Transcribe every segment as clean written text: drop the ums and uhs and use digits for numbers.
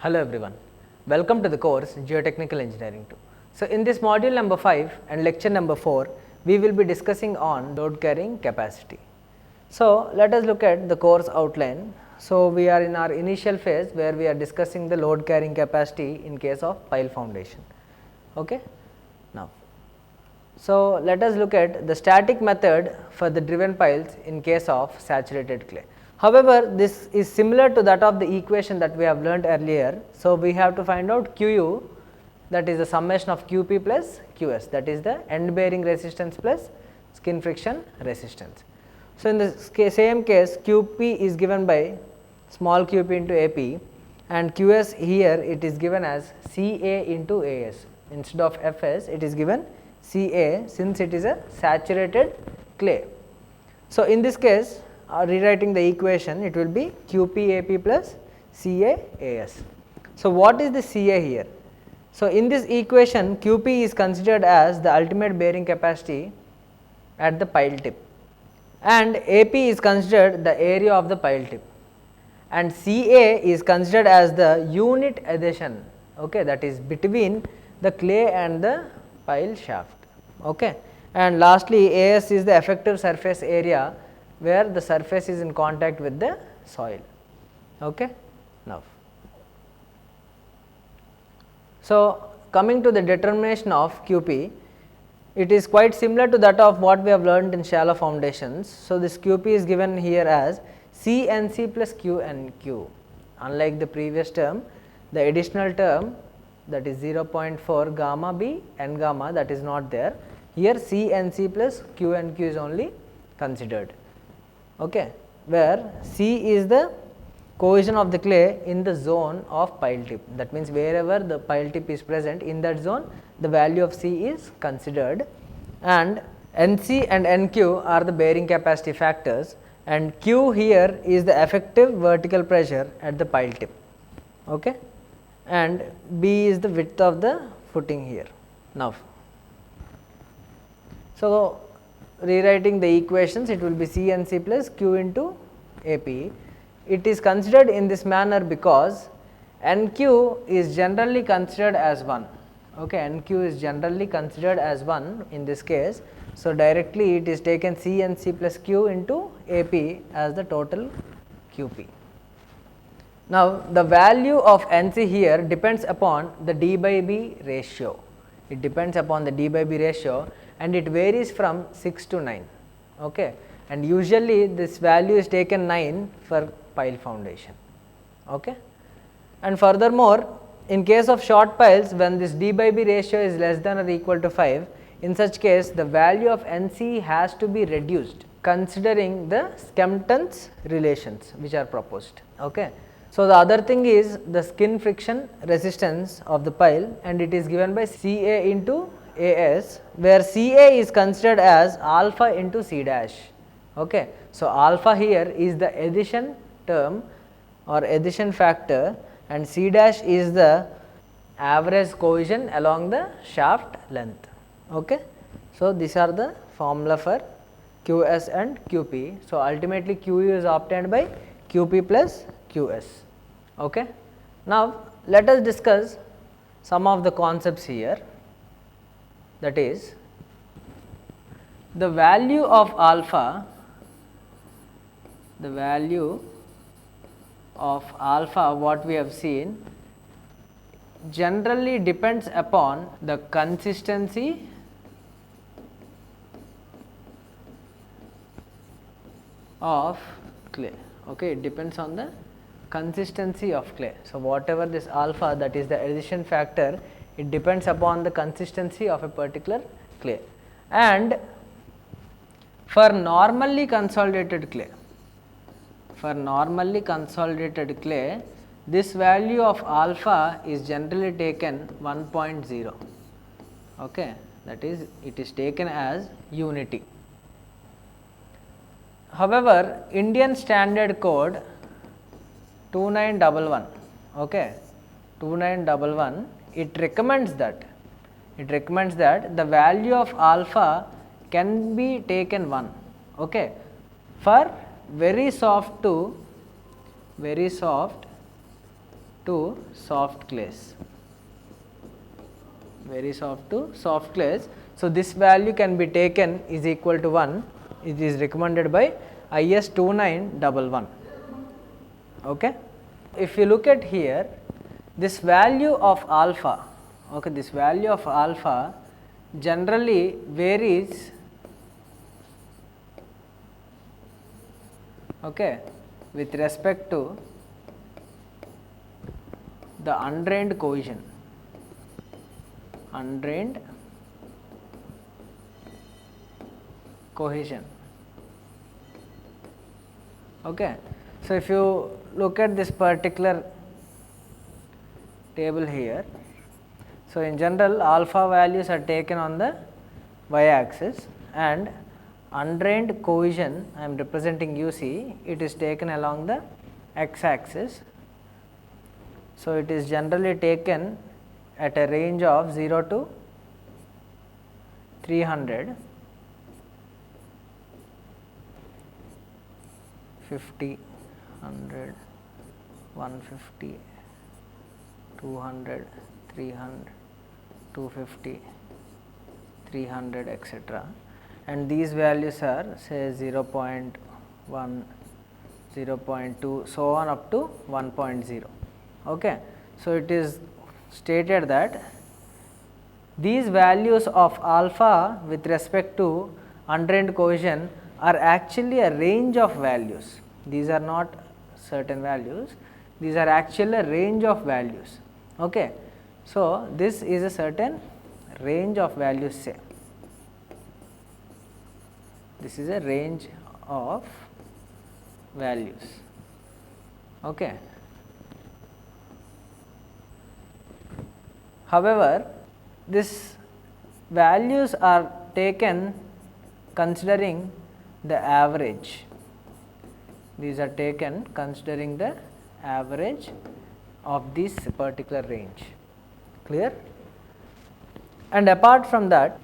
Hello everyone, welcome to the course Geotechnical Engineering 2. So, in this module number 5 and lecture number 4, we will be discussing on load carrying capacity. So, let us look at the course outline. So, we are in our initial phase where we are discussing the load carrying capacity in case of pile foundation. Okay? Now, so let us look at the static method for the driven piles in case of saturated clay. However, this is similar to that of the equation that we have learned earlier. So, we have to find out Qu, that is the summation of Qp plus Qs, that is the end bearing resistance plus skin friction resistance. So, in the same case Qp is given by small qp into Ap and Qs here it is given as Ca into As. Instead of Fs it is given Ca, since it is a saturated clay. So, in this case rewriting the equation, it will be Qp Ap plus Ca As. So, what is the Ca here? So, in this equation Qp is considered as the ultimate bearing capacity at the pile tip and Ap is considered the area of the pile tip and Ca is considered as the unit adhesion, okay, that is between the clay and the pile shaft. Okay. And lastly, As is the effective surface area where the surface is in contact with the soil. Okay. Now, so coming to the determination of Qp, it is quite similar to that of what we have learned in shallow foundations. So, this Qp is given here as Cnc plus Qnq. Unlike the previous term, the additional term, that is 0.4 gamma b n gamma, that is not there. Here Cnc plus Qnq is only considered, okay, where C is the cohesion of the clay in the zone of pile tip. That means, wherever the pile tip is present, in that zone the value of C is considered, and Nc and Nq are the bearing capacity factors and Q here is the effective vertical pressure at the pile tip, okay, and B is the width of the footing here. Now, so rewriting the equations, it will be Cnc plus Q into Ap. It is considered in this manner because Nq is generally considered as 1, okay, Nq is generally considered as 1 in this case. So, directly it is taken Cnc plus Q into Ap as the total Qp. Now, the value of Nc here depends upon the d by b ratio. It depends upon the d by b ratio and it varies from 6 to 9, okay, and usually this value is taken 9 for pile foundation, okay. And furthermore, in case of short piles, when this d by b ratio is less than or equal to 5, in such case the value of Nc has to be reduced considering the Skempton's relations which are proposed, okay. So, the other thing is the skin friction resistance of the pile and it is given by Ca into As, where Ca is considered as alpha into C dash, okay. So, alpha here is the adhesion term or adhesion factor and C dash is the average cohesion along the shaft length, okay. So, these are the formula for Qs and Qp. So, ultimately Qu is obtained by Qp plus Qs, okay. Now, let us discuss some of the concepts here, that is the value of alpha, what we have seen generally depends upon the consistency of clay, okay, it depends on the consistency of clay. So, whatever this alpha, that is the adhesion factor, it depends upon the consistency of a particular clay. And for normally consolidated clay, this value of alpha is generally taken 1.0, okay, that is it is taken as unity. However, Indian Standard Code 2911, okay, 2911, it recommends that the value of alpha can be taken 1, okay, for very soft to very soft to soft clays, very soft to soft clays. So, this value can be taken is equal to 1, it is recommended by IS 2911. Okay. If you look at here, this value of alpha, okay, this value of alpha generally varies, okay, with respect to the undrained cohesion, undrained cohesion. Okay. So, if you look at this particular table here, so in general alpha values are taken on the y axis and undrained cohesion, I am representing UC, it is taken along the x axis. So, it is generally taken at a range of 0 to 300, 50, 100, 150, 200, 300, 250, 300, etc. And these values are say 0.1, 0.2, so on up to 1.0. Okay. So, it is stated that these values of alpha with respect to undrained cohesion are actually a range of values. These are not certain values, these are actually a range of values. Okay. So, this is a certain range of values, say this is a range of values. Okay. However, these values are taken considering the average, these are taken considering the average of this particular range, clear. And apart from that,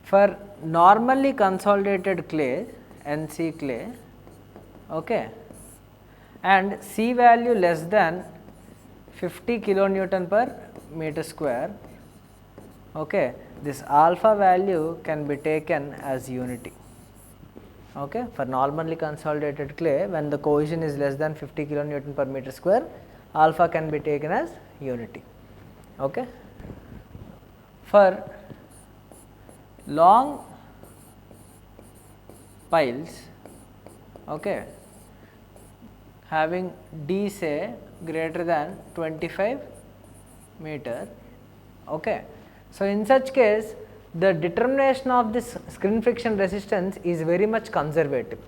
for normally consolidated clay, NC clay, okay, and C value less than 50 kilonewton per meter square, okay, this alpha value can be taken as unity. Okay. For normally consolidated clay, when the cohesion is less than 50 kilonewton per meter square, alpha can be taken as unity. Okay. For long piles, okay, having D say greater than 25 meter. Okay. So, in such case the determination of this skin friction resistance is very much conservative.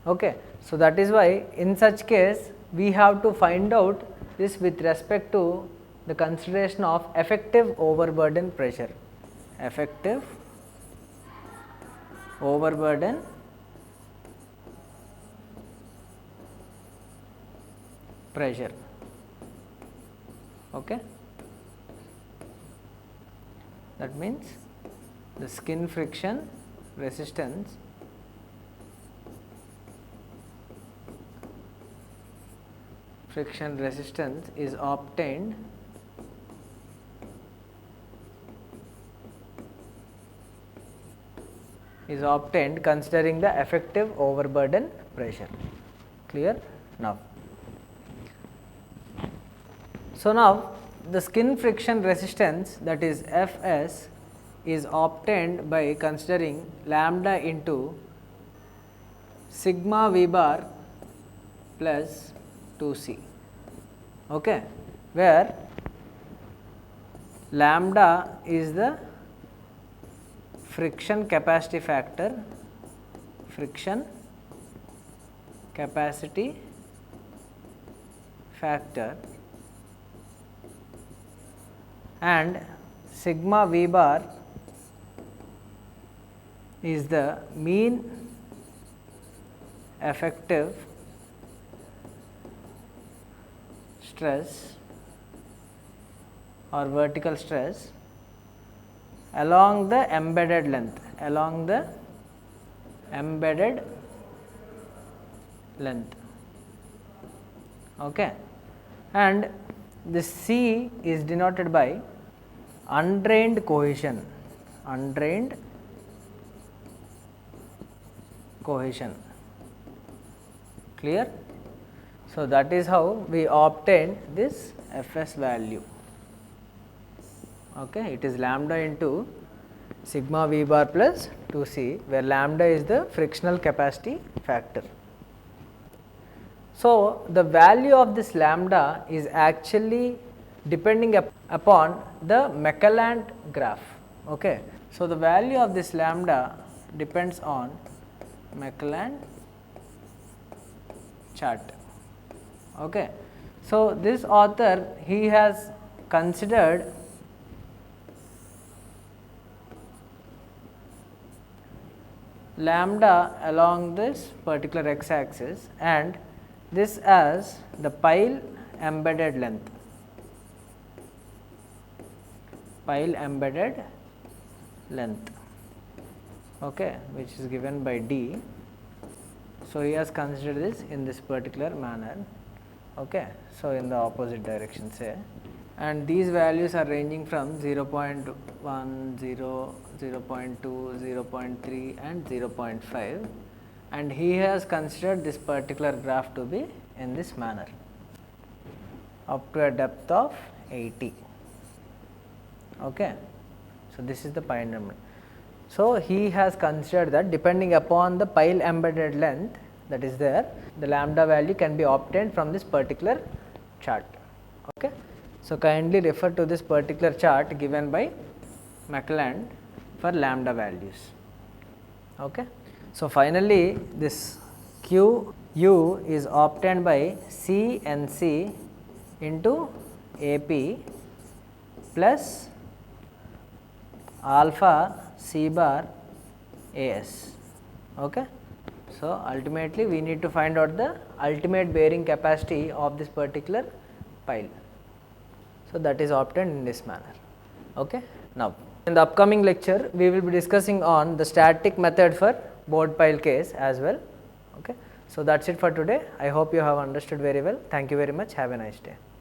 Okay. So, that is why in such case we have to find out this with respect to the consideration of effective overburden pressure, effective overburden pressure. Okay. That means the skin friction resistance is obtained considering the effective overburden pressure, clear now. So, now the skin friction resistance, that is Fs, is obtained by considering lambda into sigma V bar plus 2c, okay, where lambda is the friction capacity factor, and sigma V bar is the mean effective stress or vertical stress along the embedded length, Okay. and this C is denoted by undrained cohesion, undrained cohesion. Clear? So, that is how we obtain this Fs value. Okay, it is lambda into sigma V bar plus 2C, where lambda is the frictional capacity factor. So, the value of this lambda is actually depending upon the Maclaurin graph. Okay. So, the value of this lambda depends on Maclaurin chart. Okay. So, this author, he has considered lambda along this particular x axis and this as the pile embedded length, pile embedded length, okay, which is given by D. So, he has considered this in this particular manner, okay. So, in the opposite direction say, and these values are ranging from 0.10, 0.2, 0.3 and 0.5, and he has considered this particular graph to be in this manner up to a depth of 80. Okay. So, this is the pile number. So, he has considered that depending upon the pile embedded length that is there, the lambda value can be obtained from this particular chart. Okay. So, kindly refer to this particular chart given by Maclaurin for lambda values. Okay. So, finally, this Q U is obtained by C N C into A P plus alpha C bar A S. Okay. So, ultimately we need to find out the ultimate bearing capacity of this particular pile. So, that is obtained in this manner. Okay. Now, in the upcoming lecture we will be discussing on the static method for board pile case as well. Okay. So, that is it for today. I hope you have understood very well. Thank you very much. Have a nice day.